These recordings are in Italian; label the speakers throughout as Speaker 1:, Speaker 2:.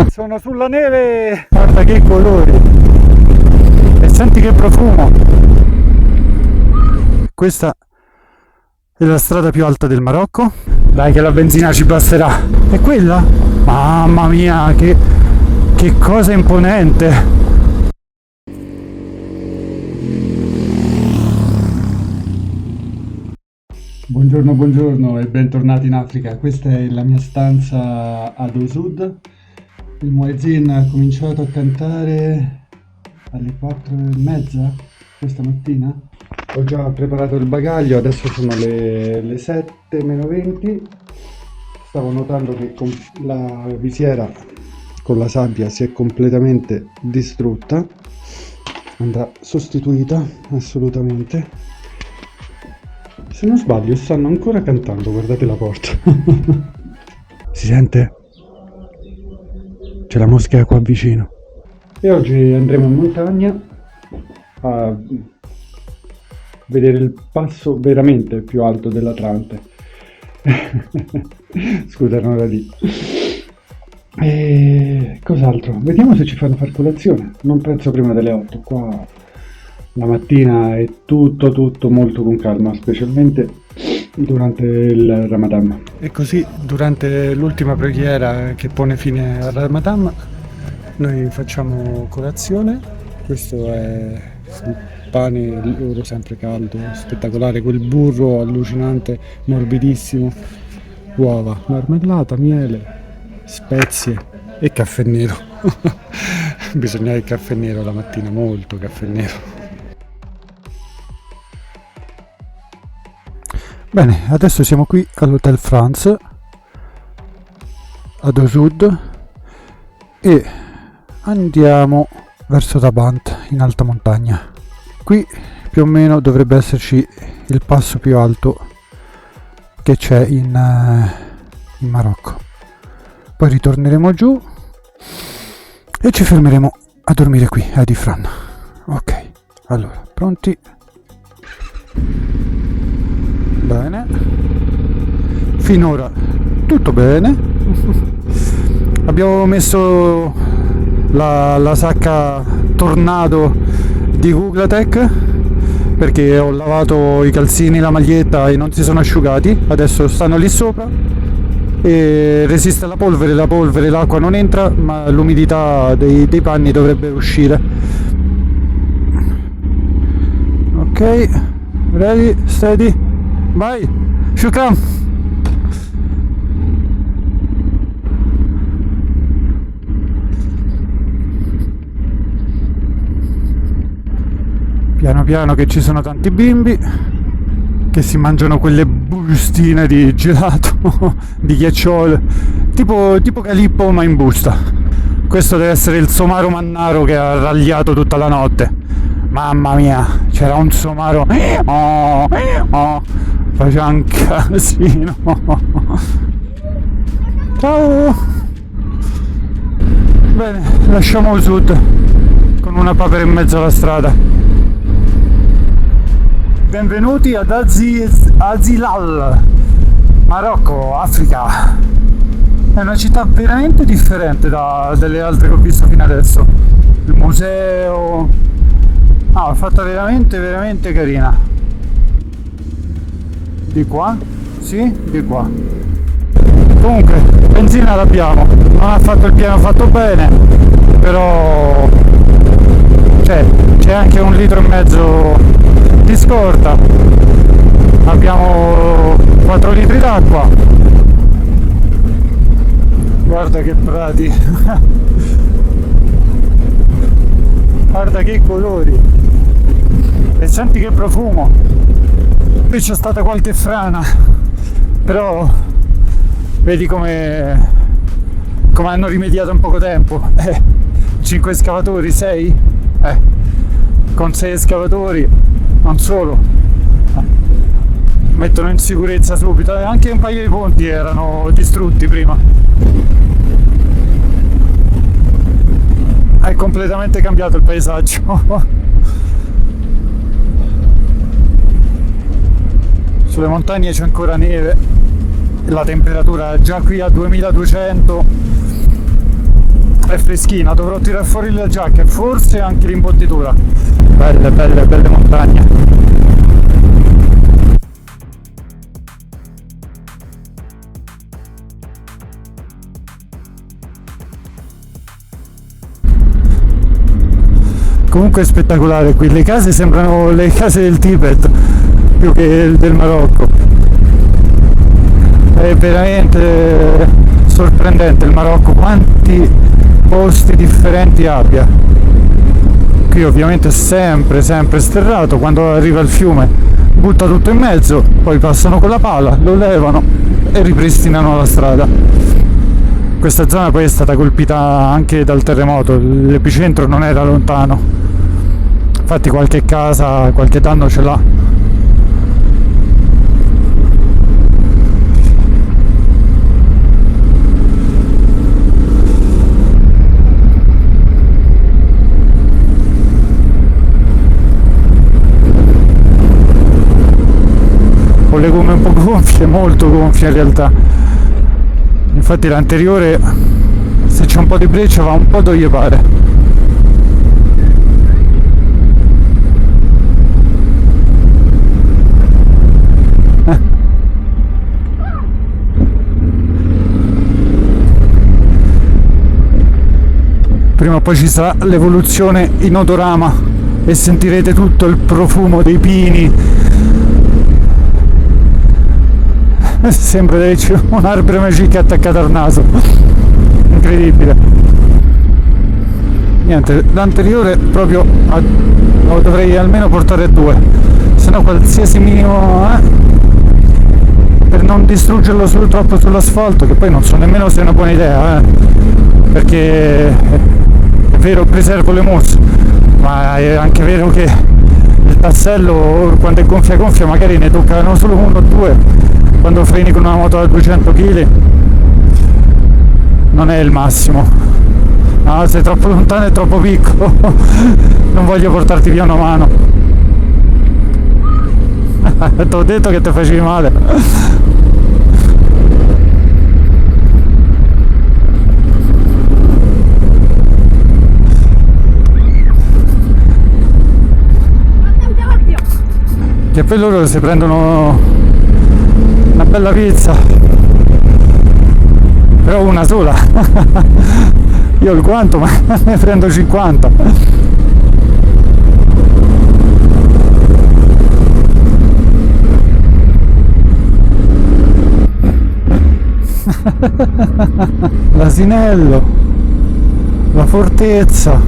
Speaker 1: Sono sulla neve, guarda che colori e senti che profumo. Questa è la strada più alta del Marocco. Dai che la benzina ci basterà. È quella? Mamma mia, che cosa imponente. Buongiorno, buongiorno e bentornati in Africa. Questa è la mia stanza ad Oussoud. Il muezzin ha cominciato a cantare alle 4:30 questa mattina. Ho già preparato il bagaglio, adesso sono le 7:20. Stavo notando che la visiera con la sabbia si è completamente distrutta. Andrà sostituita assolutamente. Se non sbaglio stanno ancora cantando, guardate la porta. Si sente? C'è la moschea qua vicino. E oggi andremo in montagna a vedere il passo veramente più alto dell'Atlante. Scusa, non era lì. E cos'altro? Vediamo se ci fanno far colazione. Non penso prima delle 8. Qua la mattina è tutto molto con calma, specialmente durante il Ramadan. E così, durante l'ultima preghiera che pone fine al Ramadan, noi facciamo colazione. Questo è il pane, l'oro sempre caldo, spettacolare, quel burro allucinante, morbidissimo, uova, marmellata, miele, spezie e caffè nero. Bisogna il caffè nero la mattina, molto caffè nero. Bene, adesso siamo qui all'Hotel France ad Oussoud e andiamo verso Rabat in alta montagna. Qui più o meno dovrebbe esserci il passo più alto che c'è in Marocco. Poi ritorneremo giù e ci fermeremo a dormire qui a Ifrane. Ok, allora, pronti? Bene, finora tutto bene. Abbiamo messo la sacca tornado di Googletech perché ho lavato i calzini, la maglietta e non si sono asciugati, adesso stanno lì sopra e resiste alla polvere, l'acqua non entra ma l'umidità dei panni dovrebbe uscire. Ok, ready, steady, vai, shukran. Piano piano che ci sono tanti bimbi che si mangiano quelle bustine di gelato, di ghiacciole, tipo Calippo ma in busta. Questo deve essere il somaro mannaro che ha ragliato tutta la notte. Mamma mia, c'era un somaro, faceva un casino. Ciao. Bene, lasciamo Oussoud con una papera in mezzo alla strada. Benvenuti ad Azilal, Marocco, Africa. È una città veramente differente dalle altre che ho visto fino adesso. Il museo, è fatta veramente carina. Di qua? Sì, di qua. Comunque, benzina l'abbiamo. Non ha fatto il pieno fatto bene, però c'è anche 1,5 litri di scorta. Abbiamo 4 litri d'acqua. Guarda che prati. Guarda che colori e senti che profumo. Qui c'è stata qualche frana, però vedi come hanno rimediato in poco tempo. 5 escavatori, 6? Con 6 escavatori non solo mettono in sicurezza subito, anche un paio di ponti erano distrutti prima. È completamente cambiato il paesaggio. Sulle montagne c'è ancora neve,
Speaker 2: la temperatura già qui a 2200 è freschina, dovrò tirare fuori la giacca e forse anche l'imbottitura. Belle, belle, belle montagne. Comunque è spettacolare qui, le case sembrano le case del Tibet più che del Marocco. È veramente sorprendente il Marocco, quanti posti differenti abbia. Qui ovviamente è sempre sterrato, quando arriva il fiume butta tutto in mezzo, poi passano con la pala, lo levano e ripristinano la strada. Questa zona poi è stata colpita anche dal terremoto, l'epicentro non era lontano. Infatti qualche casa, qualche danno ce l'ha. Ho le gomme un po' gonfie, molto gonfie in realtà. Infatti l'anteriore, se c'è un po' di breccia, va un po' dove gli pare. Prima o poi ci sarà l'evoluzione in odorama e sentirete tutto il profumo dei pini. Sembra di averci un arbore magico attaccato al naso. Incredibile. Niente, l'anteriore proprio lo dovrei almeno portare a 2, se no qualsiasi minimo per non distruggerlo troppo sull'asfalto, che poi non so nemmeno se è una buona idea, perché è vero, preservo le mosse, ma è anche vero che il tassello quando è gonfia magari ne toccano solo 1 o 2, quando freni con una moto da 200 kg non è il massimo. No, sei troppo lontano e troppo piccolo, non voglio portarti via una mano. T'ho detto che ti facevi male. Che poi loro si prendono una bella pizza, però una sola. Io il quanto, ma ne prendo 50. L'asinello, la fortezza.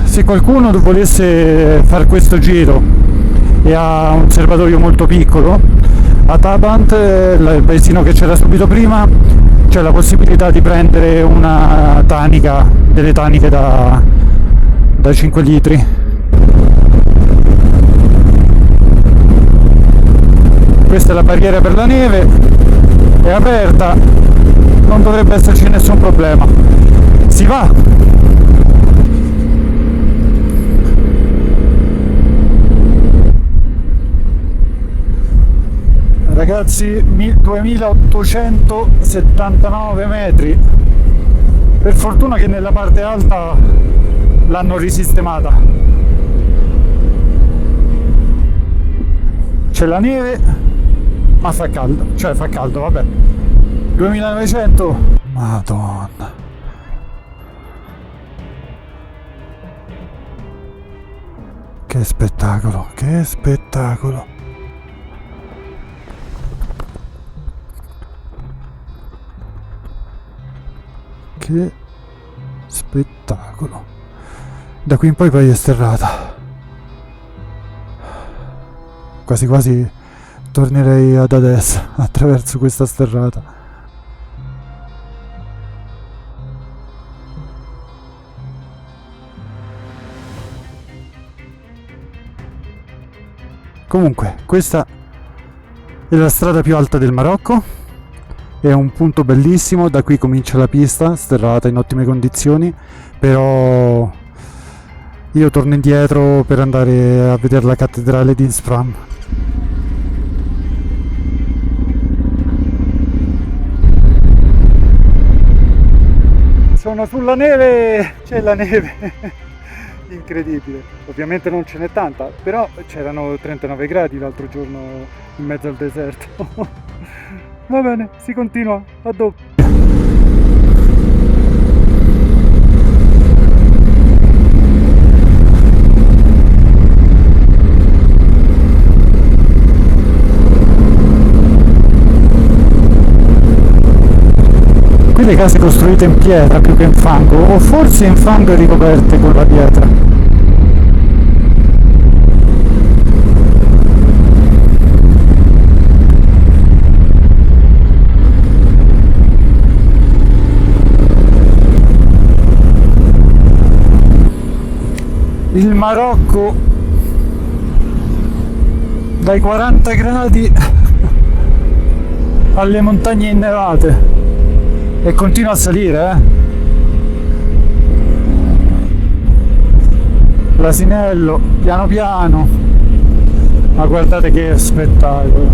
Speaker 2: Se qualcuno volesse fare questo giro e ha un serbatoio molto piccolo, a Tabant, il paesino che c'era subito prima, c'è la possibilità di prendere una tanica, delle taniche da 5 litri. Questa è la barriera per la neve, è aperta, non dovrebbe esserci nessun problema. Si va! Ragazzi, 2879 metri. Per fortuna che nella parte alta l'hanno risistemata. C'è la neve, ma fa caldo. Cioè fa caldo, vabbè. 2900. Madonna. Che spettacolo, che spettacolo. Che spettacolo. Da qui in poi è sterrata. Quasi quasi tornerei ad adesso attraverso questa sterrata. Comunque, questa è la strada più alta del Marocco. È un punto bellissimo, da qui comincia la pista, sterrata in ottime condizioni, però io torno indietro per andare a vedere la cattedrale di Isfahan. Sono sulla neve, c'è la neve, incredibile. Ovviamente non ce n'è tanta, però c'erano 39 gradi l'altro giorno in mezzo al deserto. Va bene, si continua, a dopo. Qui le case costruite in pietra più che in fango, o forse in fango e ricoperte con la pietra. Il Marocco dai 40 gradi alle montagne innevate. E continua a salire, L'asinello, piano piano. Ma guardate che spettacolo.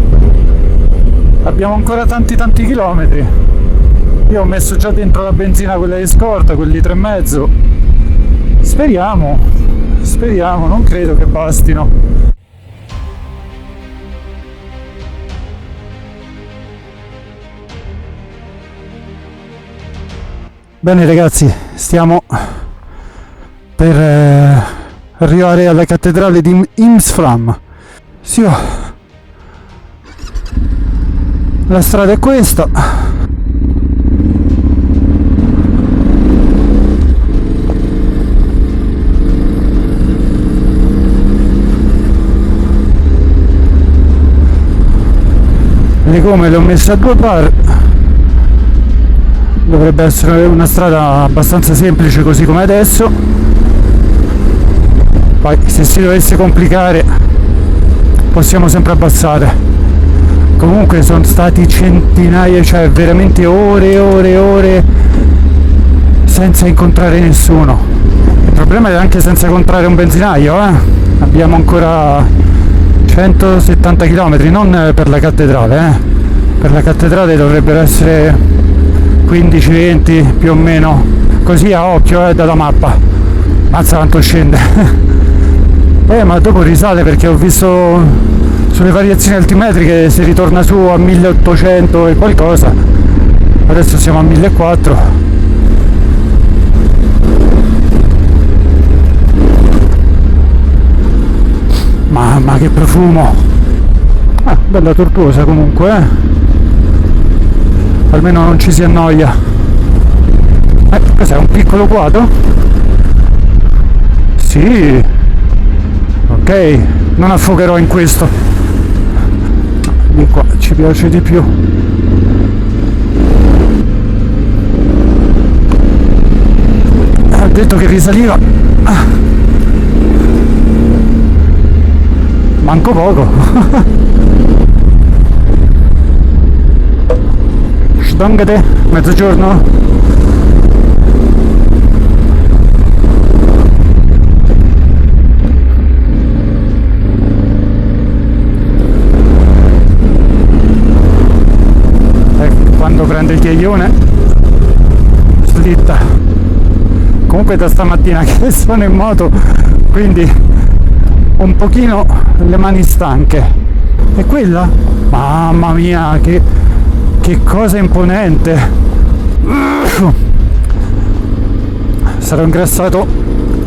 Speaker 2: Abbiamo ancora tanti chilometri. Io ho messo già dentro la benzina, quella di scorta, quel litro e mezzo. Speriamo, non credo che bastino. Bene ragazzi, stiamo per arrivare alla cattedrale di Imsflam. Sì, la strada è questa. Le gomme le ho messe a 2 bar. Dovrebbe essere una strada abbastanza semplice così come adesso. Poi se si dovesse complicare possiamo sempre abbassare. Comunque sono stati centinaia, cioè veramente ore senza incontrare nessuno. Il problema è anche senza incontrare un benzinaio, Abbiamo ancora 170 km, non per la cattedrale, Per la cattedrale dovrebbero essere 15-20 più o meno, così a occhio dalla mappa. Mazza quanto scende. Ma dopo risale perché ho visto sulle variazioni altimetriche si ritorna su a 1800 e qualcosa. Adesso siamo a 1400. Mamma che profumo. Bella tortuosa comunque, almeno non ci si annoia. Cos'è, un piccolo quadro? Sì, ok, non affogherò in questo. Di qua ci piace di più. Ha detto che risaliva. Manco poco. Sdongate, mezzogiorno. Quando prende il ghiaione slitta. Comunque da stamattina che sono in moto, quindi un pochino le mani stanche. E quella? Mamma mia, che cosa imponente. Sarò ingrassato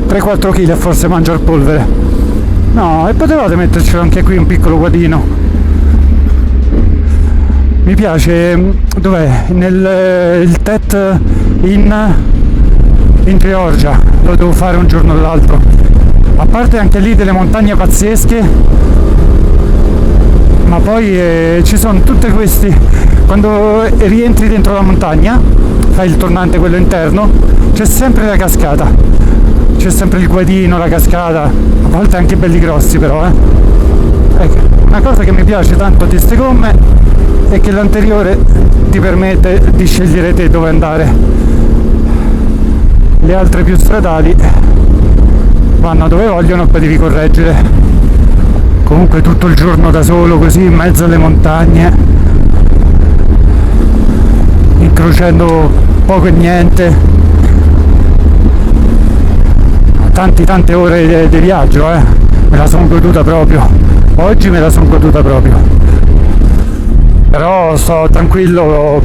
Speaker 2: 3-4 kg a forse mangiar polvere. No, e potevate mettercelo anche qui un piccolo guadino. Mi piace, dov'è? Il Tet in Georgia, lo devo fare un giorno o l'altro. A parte anche lì delle montagne pazzesche, ma poi ci sono tutte questi, quando rientri dentro la montagna, fai il tornante quello interno, c'è sempre la cascata, c'è sempre il guadino, la cascata, a volte anche belli grossi però, Ecco, una cosa che mi piace tanto di ste gomme è che l'anteriore ti permette di scegliere te dove andare. Le altre più stradali vanno dove vogliono e poi devi correggere. Comunque tutto il giorno da solo così in mezzo alle montagne, incrociando poco e niente, tante ore di viaggio, me la sono goduta proprio, oggi me la sono goduta proprio, però sto tranquillo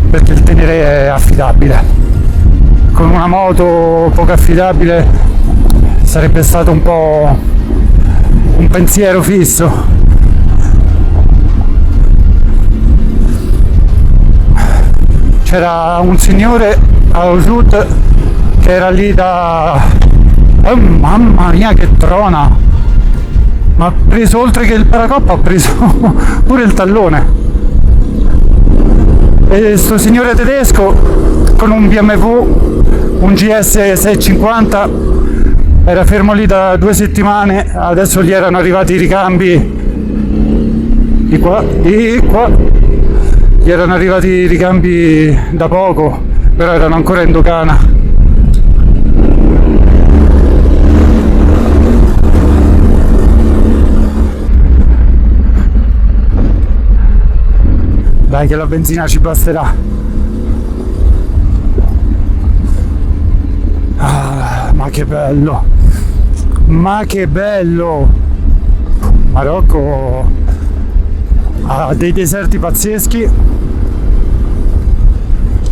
Speaker 2: perché il Tenere è affidabile. Con una moto poco affidabile sarebbe stato un po' un pensiero fisso. C'era un signore a Osud che era lì da... oh, mamma mia che trona! Ma ha preso, oltre che il paracoppo, ha preso pure il tallone. E sto signore tedesco con un BMW, un GS 650, era fermo lì da 2 settimane, adesso gli erano arrivati i ricambi di qua, gli erano arrivati i ricambi da poco, però erano ancora in dogana. Dai che la benzina ci basterà. Ah, ma che bello! Ma che bello! Marocco ha dei deserti pazzeschi,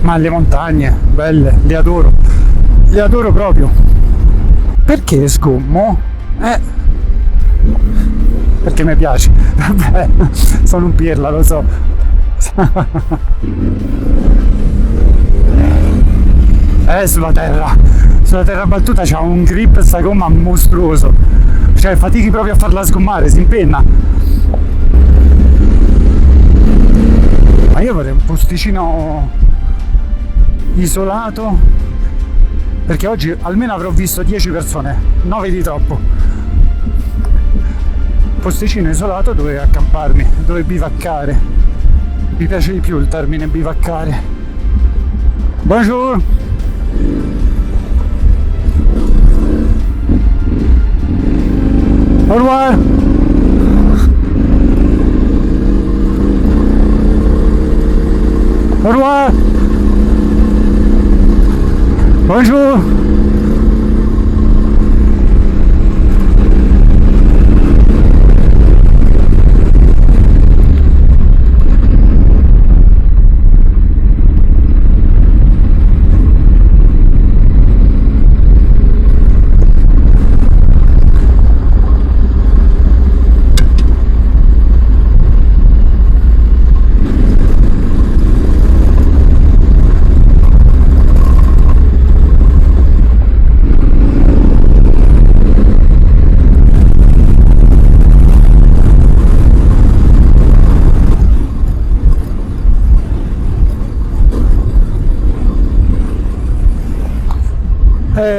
Speaker 2: ma le montagne belle, le adoro proprio. Perché sgommo? Perché mi piace. Vabbè, sono un pirla, lo so. Sulla terra battuta c'ha un grip sta gomma mostruoso, cioè fatichi proprio a farla sgommare, si impenna. Ma io vorrei un posticino isolato, perché oggi almeno avrò visto 10 persone, 9 di troppo. Posticino isolato dove accamparmi, dove bivaccare. Mi piace di più il termine bivaccare. Bonjour! Au revoir! Au revoir! Bonjour!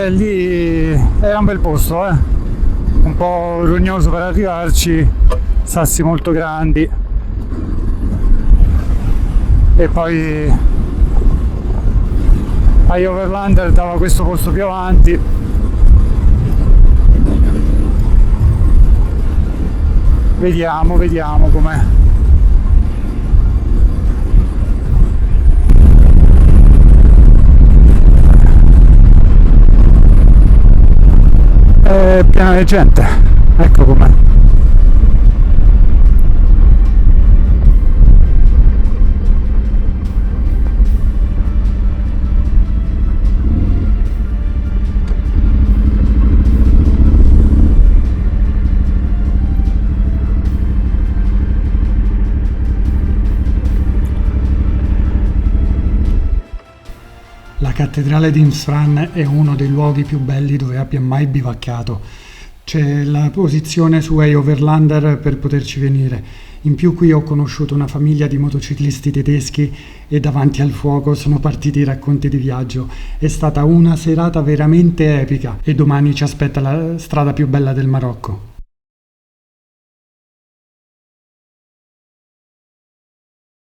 Speaker 2: Lì era un bel posto, un po' rognoso per arrivarci, sassi molto grandi, e poi a Overlander dava questo posto più avanti. Vediamo com'è. È pieno di gente, ecco com'è.
Speaker 1: La cattedrale di Imsran è uno dei luoghi più belli dove abbia mai bivaccato. C'è la posizione su Overlander per poterci venire. In più qui ho conosciuto una famiglia di motociclisti tedeschi e davanti al fuoco sono partiti i racconti di viaggio. È stata una serata veramente epica e domani ci aspetta la strada più bella del Marocco.